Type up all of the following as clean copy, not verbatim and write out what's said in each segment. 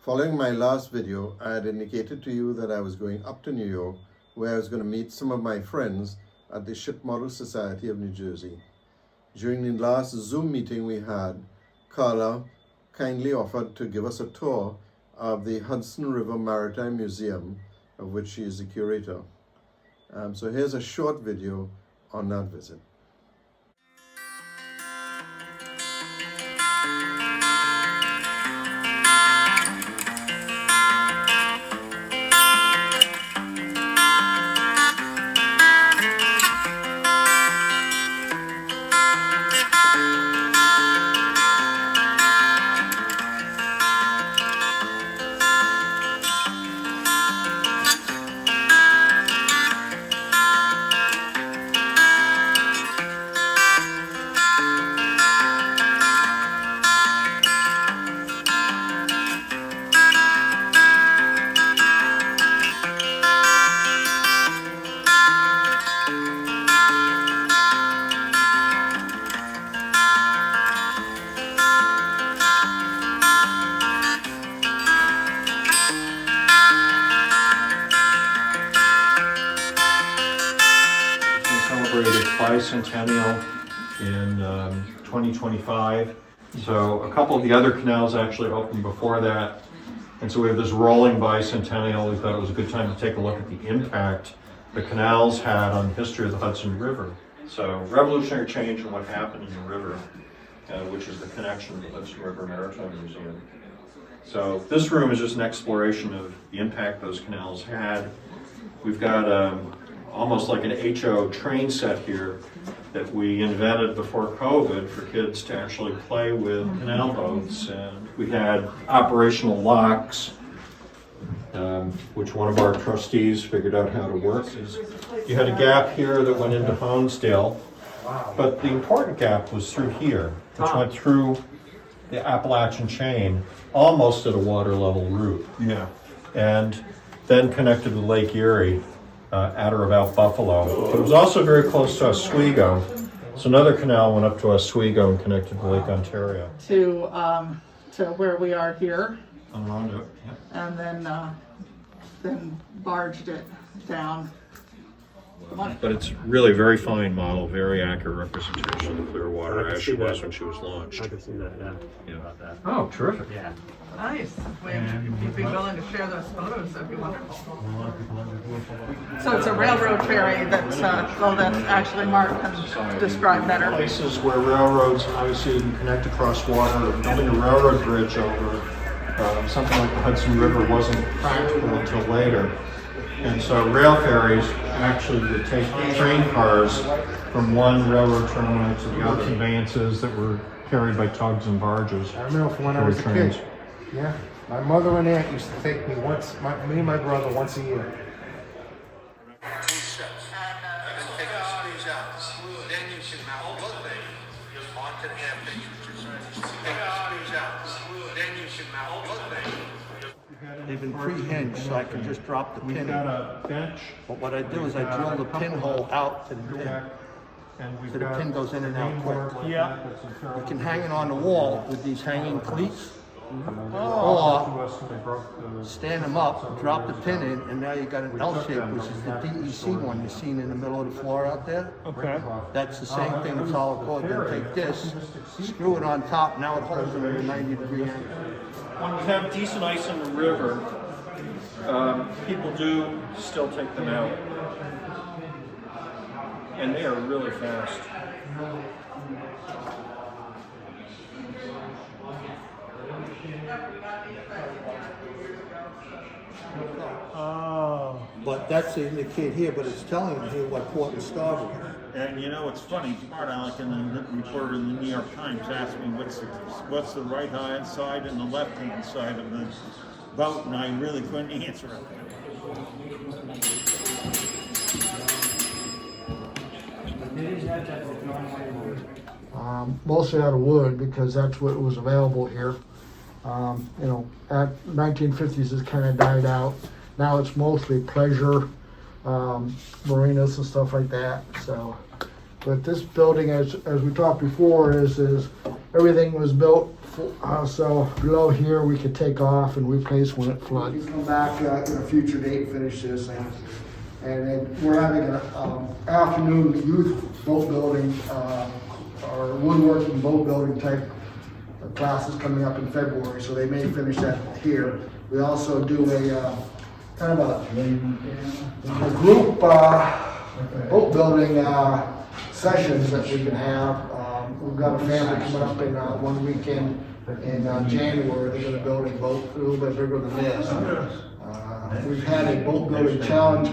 Following my last video, I had indicated to you that I was going up to New York, where I was going to meet some of my friends at the Ship Model Society of New Jersey. During the last Zoom meeting we had, Carla kindly offered to give us a tour of the Hudson River Maritime Museum, of which she is the curator. So here's a short video on that visit. Bicentennial in 2025. So a couple of the other canals actually opened before that. And so we have this rolling bicentennial. We thought it was a good time to take a look at the impact the canals had on the history of the Hudson River. So revolutionary change in what happened in the river, which is the connection to the Hudson River Maritime Museum. So this room is just an exploration of the impact those canals had. We've got almost like an HO train set here that we invented before COVID for kids to actually play with canal boats. And we had operational locks, which one of our trustees figured out how to work. You had a gap here that went into Honesdale, but the important gap was through here, which went through the Appalachian chain, almost at a water level route. Yeah. And then connected with Lake Erie, at or about Buffalo. But it was also very close to Oswego. So another canal went up to Oswego and connected to Lake Ontario. To where we are here. Around it, yep. And then barged it down. But it's really a very fine model, very accurate representation of the clear water as she was when she was launched. I can see that, yeah. Yeah. That. Oh, terrific. Yeah. Nice. If you'd be willing to share those photos, that'd be wonderful. So it's a railroad ferry that's actually Mark can describe better. Places where railroads obviously can connect across water, building a railroad bridge over something like the Hudson River wasn't practical until later. And so rail ferries actually would take train cars from one railroad terminal to the other, conveyances that were carried by tugs and barges. I remember from when I was a kid. Yeah, my mother and aunt used to take me me and my brother once a year. They've been pre-hinged, so I can just drop the pin in. Got a bench. But what I do is I drill the pinhole out to the pin, so the pin goes in and out quick. Yeah. You can hang it on the wall with these hanging cleats, or stand them up, drop the pin in, and now you got an L shape, which is the DEC one you've seen in the middle of the floor out there. Okay. That's the same thing with solid cord. Then take this, screw it on top, now it holds them at a 90-degree angle. When you have decent ice in the river, people do still take them out. And they are really fast. Oh. But that's indicated here, but it's telling you here what port and starboard. And you know, it's funny, Bart Alec and the reporter in the New York Times asked me what's the right hand side and the left hand side of the boat, and I really couldn't answer it. Mostly out of wood because that's what was available here. At 1950s it kind of died out. Now it's mostly pleasure, marinas and stuff like that. So, but this building, as we talked before, is everything was built so below here we could take off and replace when it floods. We come back at a future date, finish this, and then we're having an afternoon youth boat building or woodworking boat building type classes coming up in February, so they may finish that here. We also do a kind of a group boat building sessions that we can have. We've got a family coming up in one weekend in January. They're going to build a boat a little bit bigger than this. We've had a boat building challenge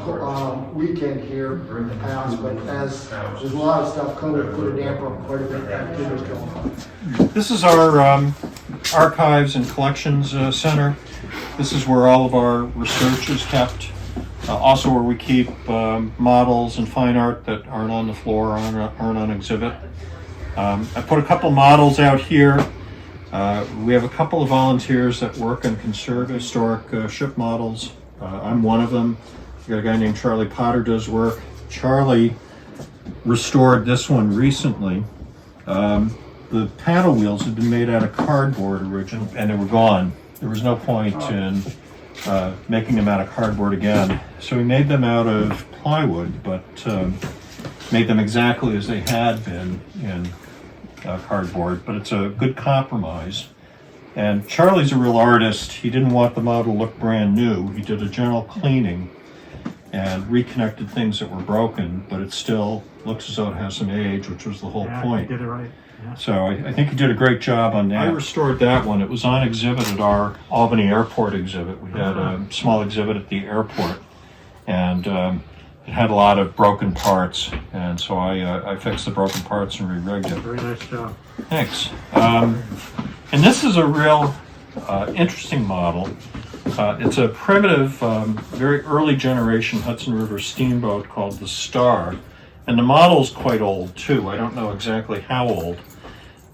weekend here in the past, but as there's a lot of stuff, COVID put a damper on quite a bit of activities going on. This is our archives and collections center. This is where all of our research is kept. Also where we keep models and fine art that aren't on the floor, aren't on exhibit. I put a couple models out here. We have a couple of volunteers that work and conserve historic ship models. I'm one of them. We got a guy named Charlie Potter does work. Charlie restored this one recently. The paddle wheels had been made out of cardboard originally, and they were gone. There was no point in making them out of cardboard again. So we made them out of plywood, but made them exactly as they had been in cardboard, but it's a good compromise. And Charlie's a real artist. He didn't want the model to look brand new. He did a general cleaning and reconnected things that were broken, but it still looks as though it has some age, which was the whole point. You did it right. Yeah. So I think he did a great job on that. I restored that one. It was on exhibit at our Albany Airport exhibit. We had a small exhibit at the airport, and it had a lot of broken parts, and so I fixed the broken parts and re-rigged it. Very nice job. Thanks. And this is a real interesting model. It's a primitive, very early generation Hudson River steamboat called the Star. And the model's quite old too. I don't know exactly how old,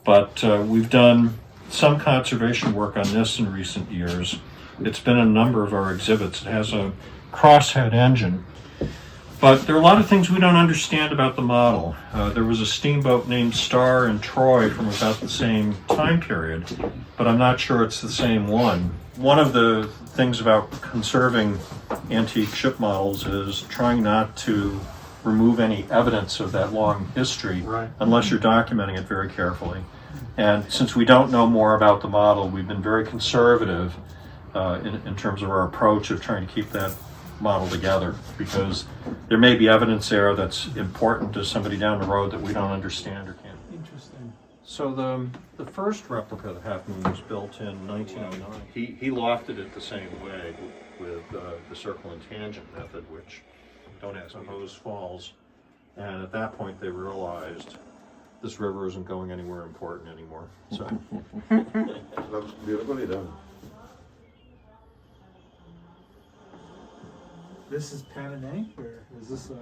but we've done some conservation work on this in recent years. It's been in a number of our exhibits. It has a crosshead engine. But there are a lot of things we don't understand about the model. There was a steamboat named Star in Troy from about the same time period, but I'm not sure it's the same one. One of the things about conserving antique ship models is trying not to remove any evidence of that long history unless you're documenting it very carefully. And since we don't know more about the model, we've been very conservative in terms of our approach of trying to keep that model together, because there may be evidence there that's important to somebody down the road that we don't understand or can't. Interesting. So the first replica that happened was built in 1909. He lofted it the same way with the circle and tangent method, which don't ask me those falls. And at that point they realized this river isn't going anywhere important anymore. So Looks beautifully done. This is pen and ink, or is this a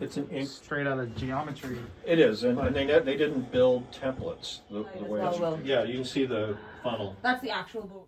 it's an ink. straight out of geometry? It is, and they didn't build templates the way well. yeah, you can see the funnel. That's the actual boat.